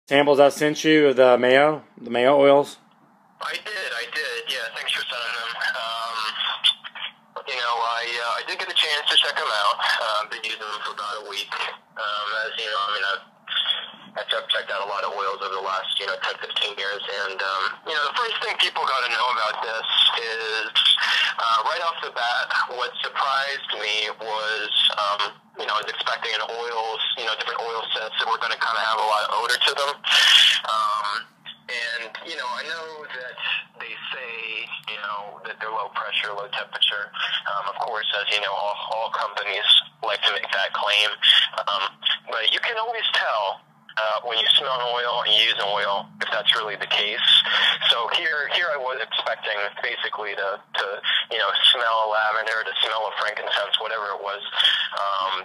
samples I sent you of the Mayo oils? I did. Yeah, thanks for sending them. I did get a chance to check them out. I've been using them for about a week. As you know, I mean, I've checked out a lot of oils over the last, 10, 15 years. And, the first thing people got to know about this is, right off the bat, what surprised me was, I was expecting oils, different oil sets that were going to kind of have a lot of odor to them. I know that they say, that they're low pressure, low temperature. Of course, as you know, all companies like to make that claim. But you can always tell when you smell an oil and you use an oil if that's really the case. So here I was expecting basically to smell a lavender, to smell a frankincense, whatever it was,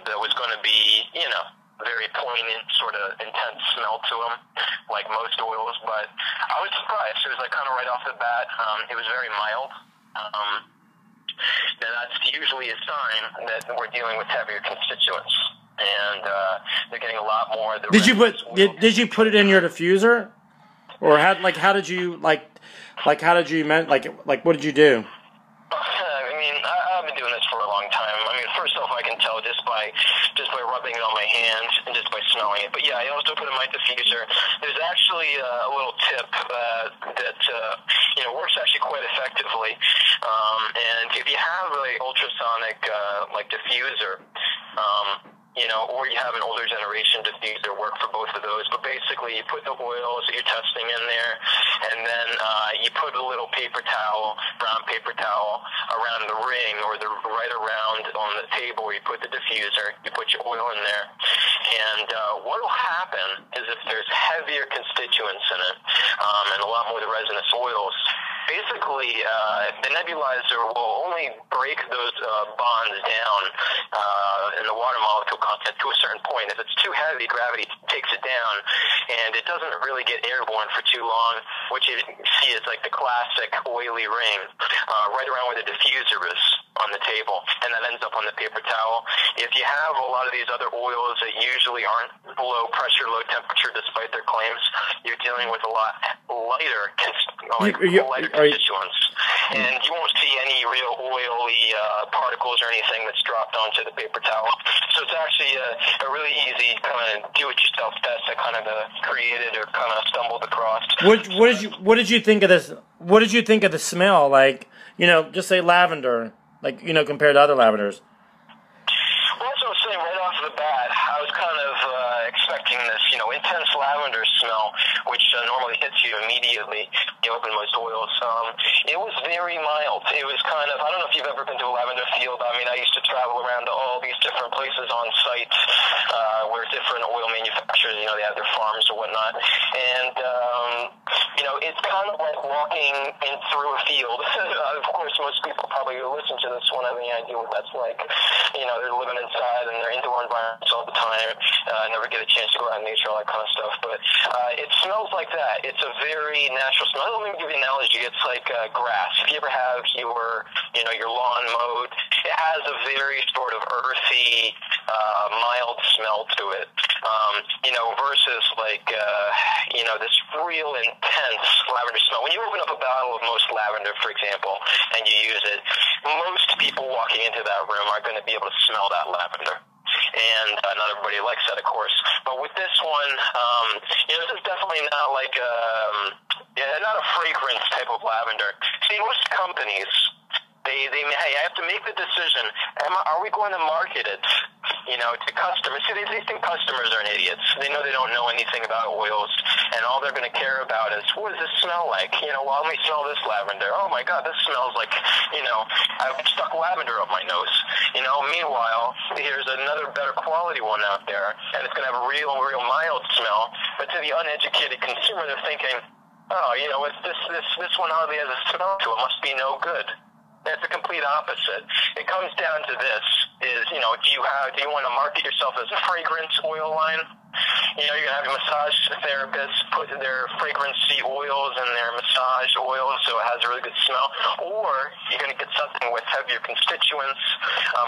that was going to be, very poignant, sort of intense smell to them, like most oils. But I was surprised. It was like kind of right off the bat. It was very mild. And that's usually a sign that we're dealing with heavier constituents, and they're getting a lot more. Did you put it in your diffuser, or how did you what did you do? I've been doing this for a long time. I mean, first off, I can tell just by rubbing it on my hands and just by smelling it. But yeah, I also put it in my diffuser. There's actually a little tip that works actually quite effectively. And if you have an ultrasonic diffuser, or you have an older generation diffuser, work for both of those. But basically, you put the oils that you're testing in there, and then you put a little brown paper towel, around the ring or right around on the table where you put the diffuser. You put your oil in there, and what will happen is if there's heavier constituents in it, and a lot more of the resinous oils, basically the nebulizer will only break those bonds down in the water molecule content to a certain point. If it's too heavy, gravity takes it down, and it doesn't really get airborne for too long. What you see is like the classic oily ring right around where the diffuser is on the table, and that ends up on the paper towel. If you have a lot of these other oils that usually aren't low pressure, low temperature, despite their claims, you're dealing with a lot lighter constituents, and you won't see any real oily particles or anything that's dropped onto the paper towel. So it's actually a really easy kind of do-it-yourself test I kind of created or kind of stumbled across. What did you think of this? What did you think of the smell? Like, just say lavender, compared to other lavenders. Well, that's what I was saying right off the bat. I was kind of expecting this, intense lavender smell, which normally hits you immediately. You open most oils. It was very mild. It was kind of, I don't know if you've ever been to a lavender field. I mean, I used to travel around to all these different places on site where different oil manufacturers, they have their farms or whatnot. And, it's kind of like walking in through a field. Of course, most people probably who listen to this won't have any idea what that's like. They're living inside and they're indoor environments all the time. Never get a chance to go out in nature, all that kind of stuff. But it smells like that. It's a very natural smell. Let me give you an analogy. It's like grass. If you ever have your lawn mowed, it has a very sort of earthy, mild smell to it. Versus this real intense lavender smell. When you open up a bottle of most lavender, for example, and you use it, most people walking into that room are going to be able to smell that lavender. And not everybody likes that, of course. But with this one, this is definitely not like not a fragrance type of lavender. See, most companies, they have to make the decision, are we going to market it, to customers? See, they think customers are idiots. They know they don't know anything about oils, and all they're going to care about is, what does this smell like? Well, let me smell this lavender. Oh my God, this smells like, I've stuck lavender up my nose. Meanwhile, here's another better quality one out there, and it's going to have a real mild smell. But to the uneducated consumer, they're thinking, this one hardly has a smell to it. Must be no good. It's a complete opposite. It comes down to this: do you want to market yourself as a fragrance oil line? You're gonna have your massage therapists put their fragrance-y oils in their massage oils, so it has a really good smell. Or you're gonna get something with heavier constituents,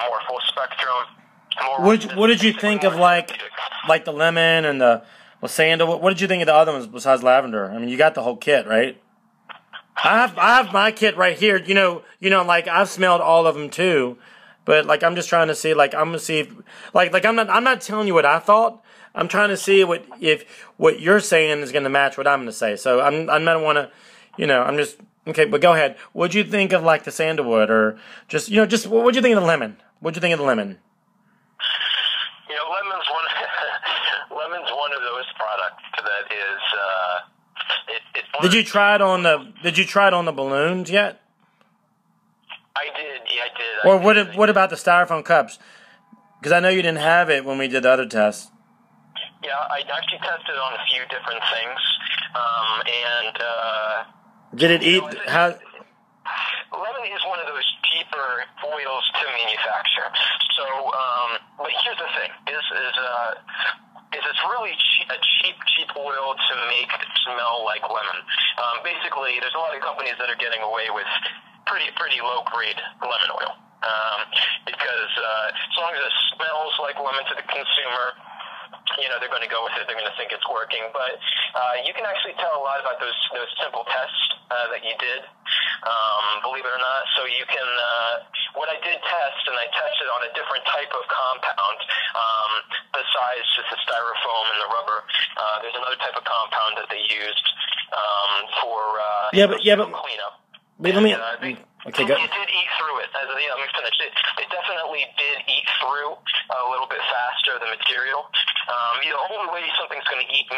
more full spectrum. What did you think of like the lemon and the Well, sandalwood. What did you think of the other ones besides lavender? I mean, you got the whole kit, right? I have my kit right here. Like I've smelled all of them too, but like I'm just trying to see. Like I'm gonna see if, like I'm not telling you what I thought. I'm trying to see if what you're saying is gonna match what I'm gonna say. So I'm not want to, I'm just okay. But go ahead. What'd you think of like the sandalwood, or just what'd you think of the lemon? What'd you think of the lemon? Lemon's one of those products that is. Did you try it on the balloons yet? I did. Yeah, I did. Or what about the styrofoam cups? Because I know you didn't have it when we did the other tests. Yeah, I actually tested on a few different things, Did it eat? How? Lemon is one of those cheaper oils to manufacture. So, but here's the thing: is it's really a cheap oil to make smell like lemon. Basically, there's a lot of companies that are getting away with pretty low grade lemon oil because as long as it smells like lemon to the consumer, they're going to go with it. They're going to think it's working. But you can actually tell a lot about those simple tests that you did, believe it or not. So you can, what I did test, and I tested on a different type of compound besides just the styrofoam and the rubber. There's another type of compound that they used for cleanup. Let me. Okay, go. It did eat through it. Let me finish. It definitely did eat through a little bit faster, the material. The only way something's going to eat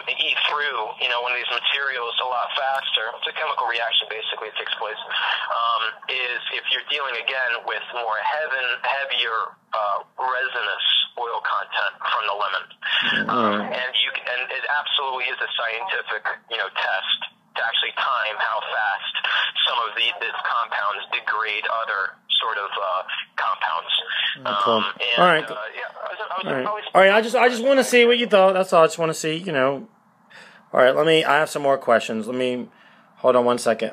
through, one of these materials a lot faster, it's a chemical reaction basically that takes place, is if you're dealing again with more heavier resinous oil content from the lemon. And it absolutely is a scientific, test to actually time how fast some of these compounds degrade other sort of compounds. Cool. All right. All right. I just want to see what you thought. That's all. I just want to see. All right. I have some more questions. Hold on one second.